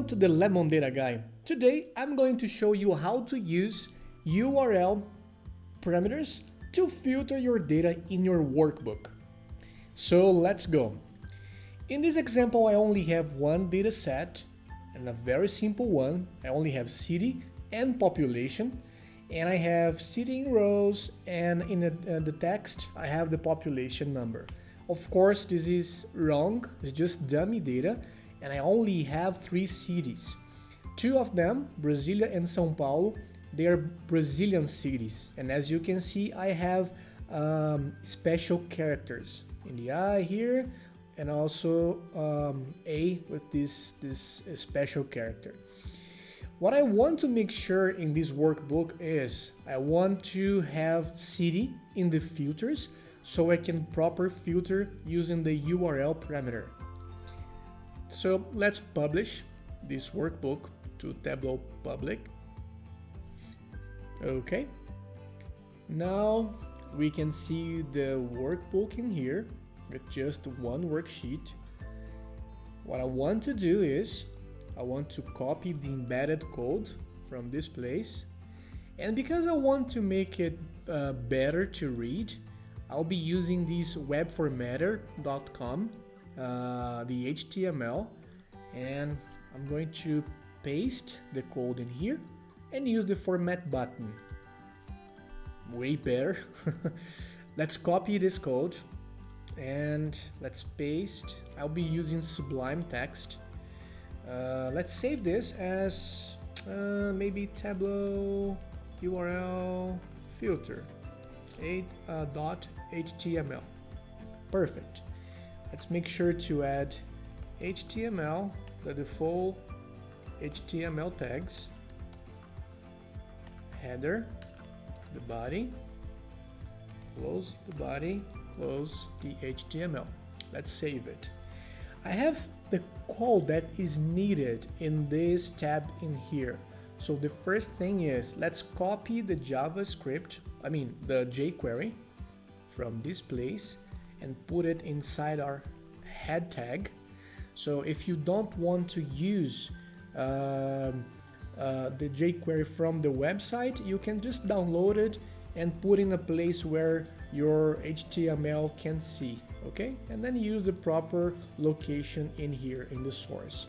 to the Lemon Data Guy. Today I'm going to show you how to use URL parameters to filter your data in your workbook. So let's go. In this example I only have one data set and a very simple one. I only have city and population, and I have city in rows, and in the text I have the population number. Of course this is wrong, it's just dummy data, and I only have 3 cities. 2 of them, Brasilia and São Paulo, they are Brazilian cities, and as you can see I have special characters in the I here, and also A with this special character. What I want to make sure in this workbook is I want to have city in the filters so I can proper filter using the URL parameter. So let's publish this workbook to Tableau public. Okay. Now we can see the workbook in here with just one worksheet. What I want to do is I want to copy the embedded code from this place, and because I want to make it better to read, I'll be using this webformatter.com, the HTML, and I'm going to paste the code in here and use the format button. Way better. Let's copy this code and let's paste. I'll be using Sublime Text. Let's save this as maybe Tableau URL filter .html. Perfect. Let's make sure to add HTML, the default HTML tags, header, the body, close the body, close the HTML. Let's save it. I have the code that is needed in this tab in here. So the first thing is, let's copy the JavaScript, the jQuery from this place and put it inside our head tag. So if you don't want to use the jQuery from the website, you can just download it and put in a place where your HTML can see, okay? And then use the proper location in here in the source.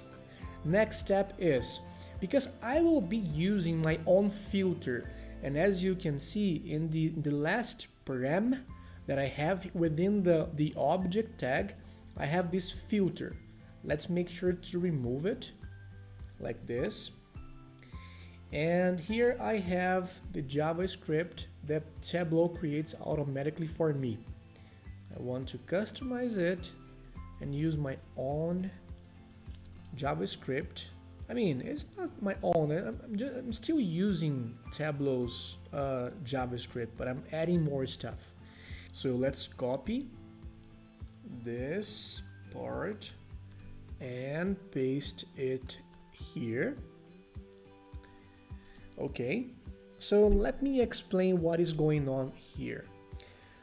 Next step is, because I will be using my own filter, and as you can see in the last param that I have within the object tag, I have this filter. Let's make sure to remove it like this. And here I have the JavaScript that Tableau creates automatically for me. I want to customize it and use my own JavaScript. It's not my own, I'm still using Tableau's JavaScript, but I'm adding more stuff. So let's copy this part and paste it here. Okay, so let me explain what is going on here.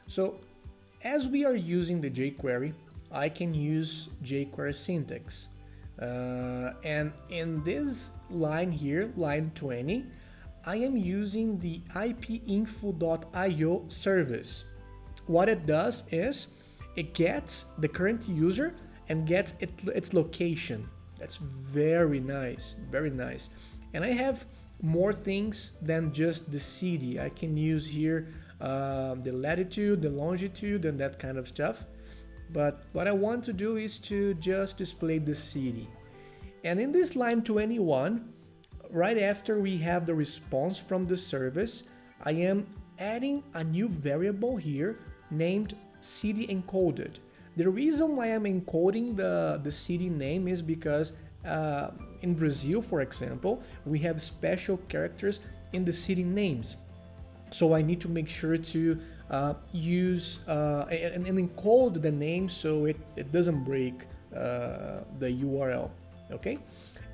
So as we are using the jQuery, I can use jQuery syntax. And in this line here, line 20, I am using the ipinfo.io service. What it does is it gets the current user and gets its location. That's very nice, very nice. And I have more things than just the city. I can use here the latitude, the longitude, and that kind of stuff. But what I want to do is to just display the city. And in this line 21, right after we have the response from the service, I am adding a new variable here named city encoded. The reason why I'm encoding the city name is because in Brazil, for example, we have special characters in the city names. So I need to make sure to use and encode the name so it doesn't break the URL. Okay.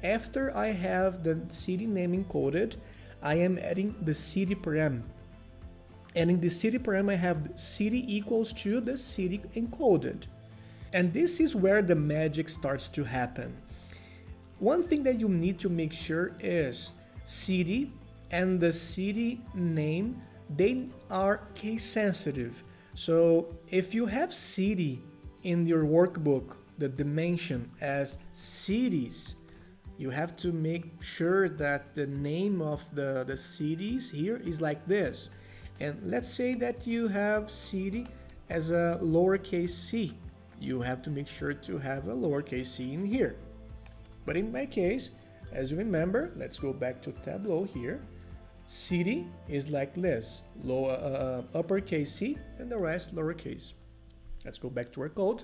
After I have the city name encoded, I am adding the city param. And in the city param, I have city equals to the city encoded. And this is where the magic starts to happen. One thing that you need to make sure is city and the city name, they are case sensitive. So if you have city in your workbook, the dimension as cities, you have to make sure that the name of the cities here is like this. And let's say that you have city as a lowercase c. You have to make sure to have a lowercase c in here. But in my case, as you remember, let's go back to Tableau here. City is like this, uppercase C and the rest lowercase. Let's go back to our code.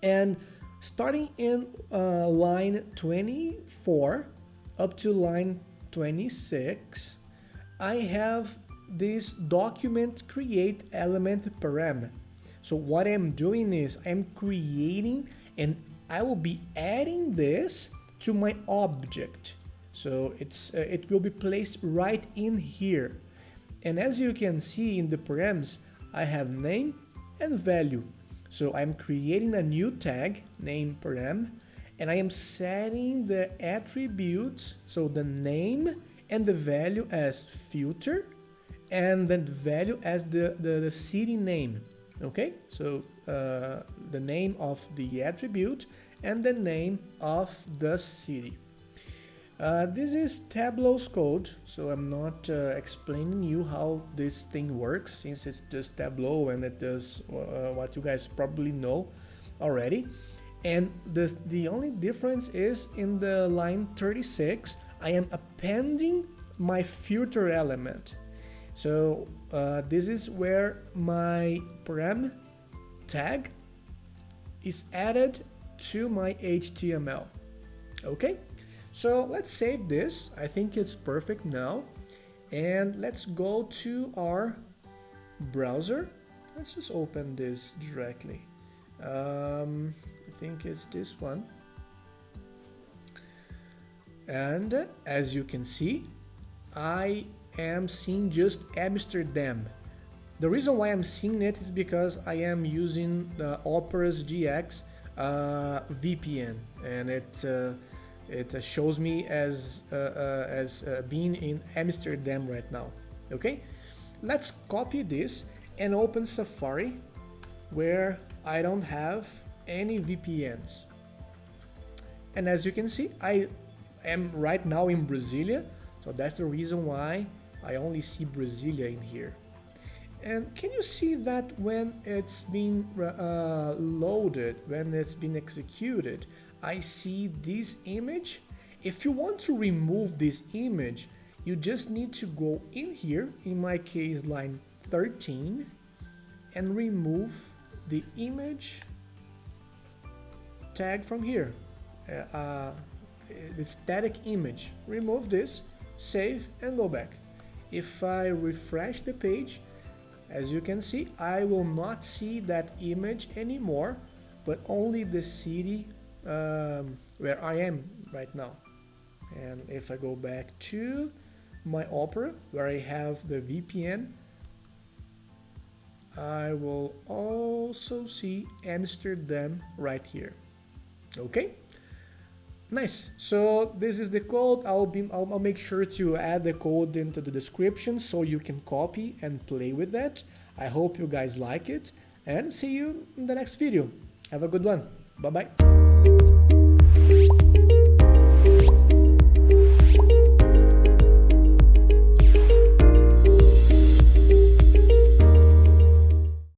And starting in line 24 up to line 26, I have this document create element param. So what I'm doing is I'm creating, and I will be adding this to my object. So it will be placed right in here. And as you can see in the params, I have name and value. So I'm creating a new tag, name param, and I am setting the attributes, so the name and the value as filter, and then the value as the city name. Okay, so the name of the attribute and the name of the city. This is Tableau's code, so I'm not explaining you how this thing works, since it's just Tableau and it does what you guys probably know already. And the only difference is in the line 36, I am appending my filter element. So this is where my param tag is added to my HTML. Okay, so let's save this. I think it's perfect now. And let's go to our browser. Let's just open this directly. I think it's this one. And as you can see, I am seeing just Amsterdam. The reason why I'm seeing it is because I am using the Opera's GX VPN, and it shows me as being in Amsterdam right now. Okay, let's copy this and open Safari, where I don't have any VPNs. And as you can see, I am right now in Brasilia, so that's the reason why I only see Brasilia in here. And can you see that when it's been loaded, when it's been executed, I see this image? If you want to remove this image, you just need to go in here, in my case line 13, and remove the image tag from here, the static image. Remove this, save, and go back. If I refresh the page, as you can see, I will not see that image anymore, but only the city where I am right now. And if I go back to my Opera, where I have the VPN, I will also see Amsterdam right here. Okay, nice. So this is the code. I'll make sure to add the code into the description so you can copy and play with that. I hope you guys like it, and see you in the next video. Have a good one. Bye bye.